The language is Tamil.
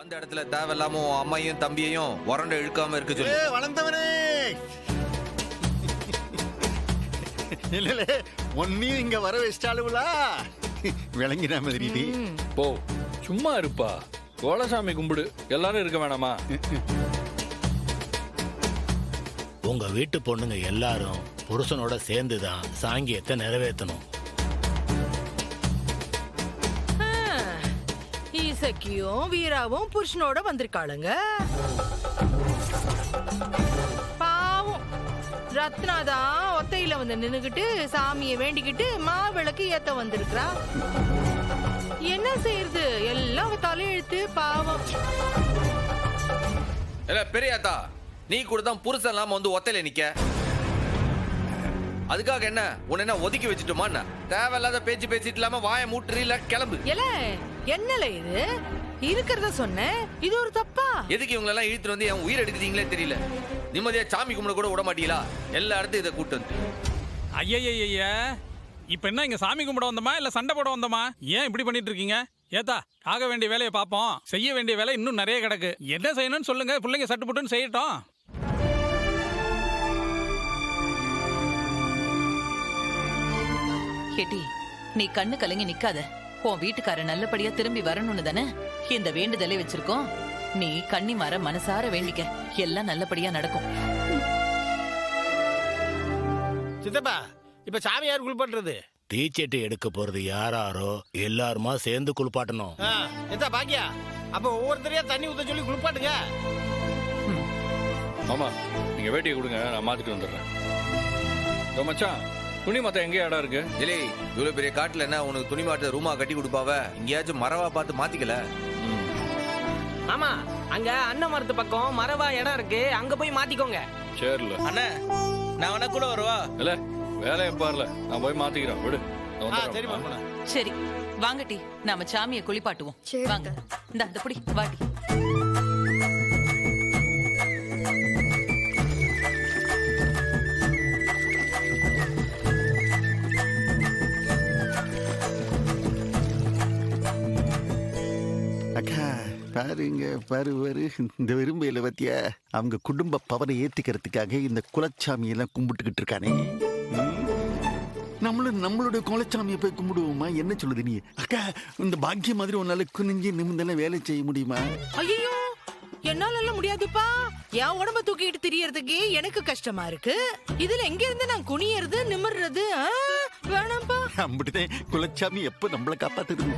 அந்த இடத்துல தேவையில்லாம உன் அம்மையும் தம்பியையும் உரண்ட இழுக்காம இருக்கு சொல்லு. வளர்ந்தவனே இல்ல ஒன்னையும் இங்க வர வச்சிட்டாளுங்களா விளங்கின மாதிரி போ சும்மா இருப்பா. கோலசாமி கும்பிடு, எல்லாரும் இருக்க வேணாமா? உங்க வீட்டு பொண்ணுங்க எல்லாரும் புருஷனோட சேர்ந்துதான் சாங்கியத்தை நிறைவேற்றணும். ஈசக்கியும் வீராவும் புருஷனோட வந்திருக்காளுங்க. பாவம் ரத்னாதான் ஒத்தையில வந்து நின்னுகிட்டு சாமியை வேண்டிக்கிட்டு மாவிளக்கு ஏத்த வந்திருக்கா. என்ன செய்யறது, எல்லாம் தலையெழுத்து. பாவம். பெரியாத்தா, நீ கூட தான் புருஷன் இல்லாம வந்து ஒத்தையில நிக்க. அதுக்காக என்ன உன்ன என்ன ஒதுக்கி வச்சுட்டோமா? தேவையில்லாத பேச்சு பேசிட்டு இல்லாம வாய மூட்டுறீல, கிளம்பு. என்னல இது இருக்கிறத சொன்னேன், இது ஒரு தப்பா? எதுக்கு இவங்க எல்லாம் இழுத்து வந்து என் உயிர் எடுக்குறீங்களே தெரியல. நிம்மதியா சாமி கும்பிட கூட விட மாட்டீங்களா? எல்லா இடத்தையும் இதை கூட்டு வந்து. ஐயா இப்ப என்ன இங்க சாமி கும்பிட வந்தோமா இல்ல சண்டை போட வந்தோமா? ஏன் இப்படி பண்ணிட்டு இருக்கீங்க? ஏத்தா, ஆக வேண்டிய வேலையை பார்ப்போம். செய்ய வேண்டிய வேலை இன்னும் நிறைய கிடக்கு. என்ன செய்யணும்னு சொல்லுங்க, பிள்ளைங்க சட்டு புட்டுன்னு செய்யட்டும். கேட்டி, நீ கண்ணு கலங்கி நிக்காத. உன் வீட்டுக்காரர் நல்லபடியா திரும்பி வரணும்னு தானே இந்த வேண்டுதலை வச்சிருக்கோம். நீ கன்னிமார மனசார வேண்டிக்க, எல்லாம் நல்லபடியா நடக்கும். சித்தப்பா, இப்ப சாமி யார் குளிப்பாட்டுறது? தீச்சட்டி எடுக்க போறது யாராரோ எல்லாருமா சேர்ந்து குளிப்பாட்டணும். பாக்கியா, அப்ப ஒவ்வொருத்தரையா தண்ணி ஊத்த சொல்லி குளிப்பாட்டுங்க. மாமா, நீங்க வேட்டியை கொடுங்க, நான் மாத்திட்டு வந்துடுறேன். மச்சான், துணி மாத்த எங்கே இடம் இருக்கு? இல்லை, இவ்வளவு பெரிய காட்டுல என்ன உனக்கு துணி மாட்ட ரூமா கட்டி கொடுப்பாவ? இங்கேயாச்சும் மரவா பார்த்து மாத்திக்கல. ஆமா, அங்க அண்ணன் மரத்து பக்கம் மரவா இடம் இருக்கு, அங்க போய் மாத்திக்கோங்க. சரில அண்ணா, நான் வேணா கூட வருவா? இல்ல, வேலையை பாருல, நான் போய் மாத்திக்கிறேன், விடு. சரி வாங்கட்டி, நாம சாமியை குளிப்பாட்டுவோம். வாங்க, இந்த புடி வாட்டி. அக்கா பாருங்க, பாரு இந்த விரும்பையில பத்தியா அவங்க குடும்ப பவனை ஏத்திக்கிறதுக்காக இந்த குலச்சாமி எல்லாம் கும்பிட்டுக்கிட்டு இருக்கானே. நம்மளுடைய குலச்சாமியை போய் கும்பிடுவோமா? என்ன சொல்லுது நீ? அக்கா, இந்த பாக்கியம் மாதிரி உன்னால குனிஞ்சு நிமிந்தெல்லாம் வேலை செய்ய முடியுமா? ஐயோ, என்னால எல்லாம் முடியாதுப்பா. என் உடம்ப தூக்கிட்டு திரியறதுக்கு எனக்கு கஷ்டமா இருக்கு. இதுல எங்க இருந்து நான் குனியறது நிமிர்றது? வேணாம்ப்பா. அப்படிதான் குலச்சாமி எப்ப நம்மளை காப்பாத்துறது.